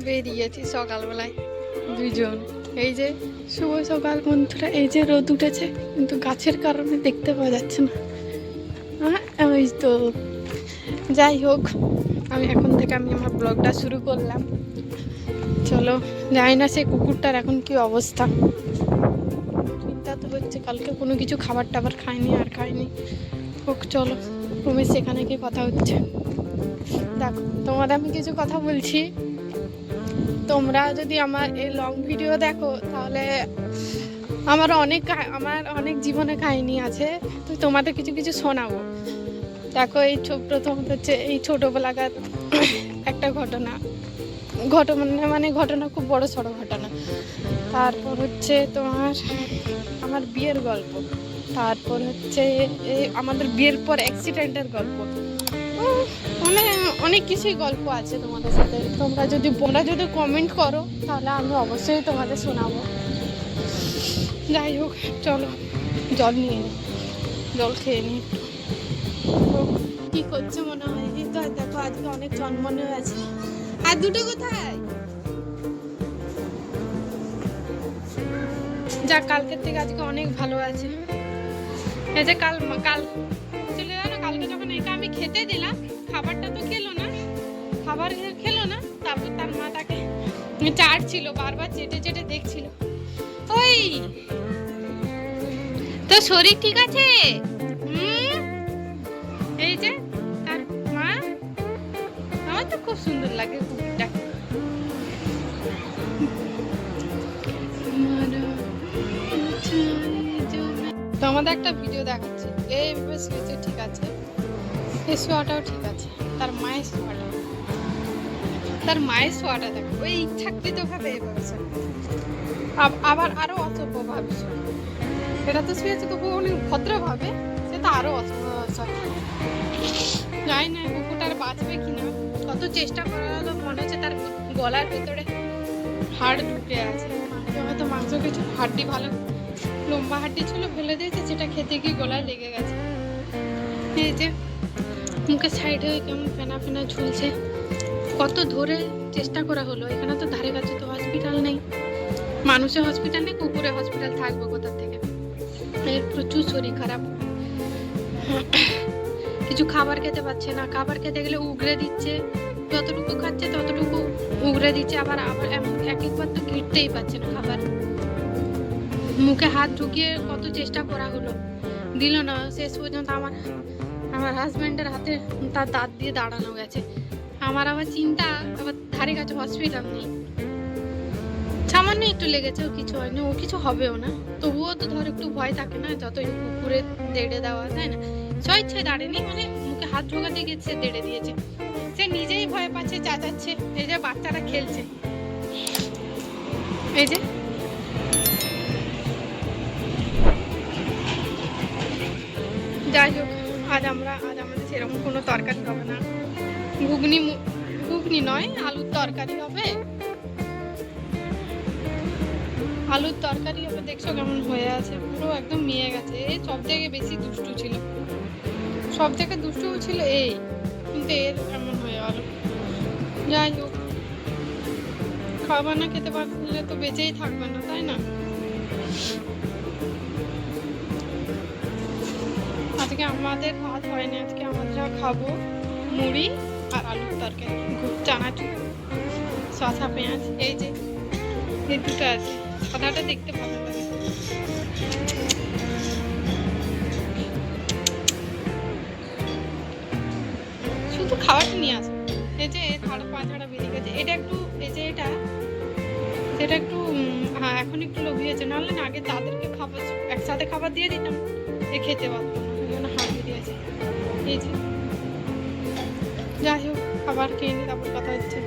বেরিয়েছি সকালবেলায় দুইজন। এই যে শুভ সকাল বন্ধুরা। এই যে রোদ উঠেছে কিন্তু গাছের কারণে দেখতে পাওয়া যাচ্ছে না। ওই তো যাই হোক, আমি এখন থেকে আমার ব্লগটা শুরু করলাম। চলো, জানি না সে কুকুরটার এখন কি অবস্থা। চিন্তা তো হচ্ছে, কালকে কোনো কিছু খাবার টাবার খাইনি আর খাইনি। হোক চলো, রুমে সেখানে গিয়ে কথা হচ্ছে। দেখো তোমাদের আমি কিছু কথা বলছি, তোমরা যদি আমার এই লং ভিডিও দেখো তাহলে আমার অনেক জীবনে কাহিনী আছে, তো তোমাদের কিছু কিছু শোনাবো। দেখো এই প্রথমত হচ্ছে এই ছোটোবেলাকার একটা ঘটনা ঘটনা খুব বড় সড়ো ঘটনা। তারপর হচ্ছে তোমার আমার বিয়ের গল্প, তারপর হচ্ছে আমাদের বিয়ের পর অ্যাক্সিডেন্টের গল্প, অনেক কিছুই গল্প আছে তোমাদের সাথে। তোমরা যদি কমেন্ট করো তাহলে আমি অবশ্যই তোমাদের শোনাবো। যাই হোক চলো, জল নিয়ে নিই, জল খেয়ে নিই। কি করছে মনে হয়? এই তো দেখো আজকে অনেক জন্মনে আছে। আর দুটো কোথায়? যা কালকের থেকে আজকে অনেক ভালো আছে। এই যে কাল চলে গেল। কালকে যখন এটা আমি খেতে দিলাম, খাবারটা তো খেলো না, তারপর তার মা তাকে চাটছিল, বারবার চেটে চেটে দেখছিল। ওই তো শরীর ঠিক আছে? এই যে তার মা, আমার তো খুব সুন্দর লাগে কুকুরটা। তোমাদের একটা ভিডিও দেখাচ্ছি। এই শুয়েছে, ঠিক আছে, এই শোয়াটাও ঠিক আছে। তার মায়ের শোয়াটা দেখো, ওই ইচ্ছাকৃত ভাবে আবার আরো অসভ্য ভাবে। এটা তো শুয়েছে তবু অনেক ভদ্রভাবে, সে তো আরো অসভ্য। জানি না কুকুরটার বাঁচবে কিনা। কত চেষ্টা করা হলো, মনে হচ্ছে তার গলার ভেতরে হাড় ঢুকে আছে। হয়তো মাংস কিছু হাড্ডি, ভালো লম্বা হাড্ডি ছিল, ফেলে দিয়েছে, সেটা খেতে গিয়ে গলায় লেগে গেছে। এই যে মুখের সাইডে কেমন ফেনা ফেনা ঝুলছে। কত ধরে চেষ্টা করা হলো। এখানে তো ধারে কাছে তো হসপিটাল নেই, মানুষের হসপিটাল নেই, কুকুরের হসপিটাল থাকবে কোথার থেকে? এর প্রচুর শরীর খারাপ, কিছু খাবার খেতে পাচ্ছে না। খাবার খেতে গেলে উগরে দিচ্ছে, যতটুকু খাচ্ছে ততটুকু উগরে দিচ্ছে। আবার এমন একবার তো গিরতেই পারছে না খাবার। মুখে হাত ঢুকিয়ে কত চেষ্টা করা হলো, দিল না। শেষ পর্যন্ত আমার হাজব্যান্ডের হাতে তার দাঁত দিয়ে দাঁড়ানো গেছে। আমার আবার চিন্তা, আবার ধারে কাছে হসপিটাল নেই। সামান্য একটু লেগেছে, ও কিছু হয়নি, ও কিছু হবেও না। তবুও তো ধর একটু ভয় থাকে না, যতই কুকুরে দেড়ে দেওয়া, তাই না? স্বেচ্ছায় দাঁড়েনি, মানে মুখে হাত ঢোকাতে গেছে, দেড়ে দিয়েছে। সে নিজেই ভয় পাচ্ছে, চাচাচ্ছে। এই যে বাচ্চারা খেলছে, এই যে যাই হোক, আজ আমাদের সেরকম কোনো তরকারি হবে না। ঘুগনি নয়, আলুর তরকারি হবে। আলুর তরকারি হবে। দেখছো কেমন হয়ে আছে, পুরো একদম মিয়ে গেছে। এই সব জায়গায় বেশি দুষ্টু ছিল, সব জায়গায় দুষ্টু ছিল এই, কিন্তু এর এমন হয়ে গেল। যাই হোক, খাবার না খেতে পারলে তো বেঁচেই থাকবে না, তাই না? আজকে আমাদের ভাত হয়নি, আজকে আমরা খাবো মুড়ি আর আলুর তরকারি, চানাচুর, শসা পেঁয়াজ। এই যে এই দুটো আছে, সাদাটা দেখতে ভালো লাগে। শুধু খাবারটা নিয়ে আসো। এই যে পাঁচড়া বেরিয়ে গেছে। এটা একটু, এই যে সেটা একটু হ্যাঁ এখন একটু লোভিয়েছে, নাহলে না আগে তাদেরকে খাবার একসাথে খাবার দিয়ে দিতাম, এ খেতে পারতো না, ওই জন্য হাত বেরিয়েছে। এই যে যাই হোক, খাবার খেয়ে নি, তারপর কথা হচ্ছে।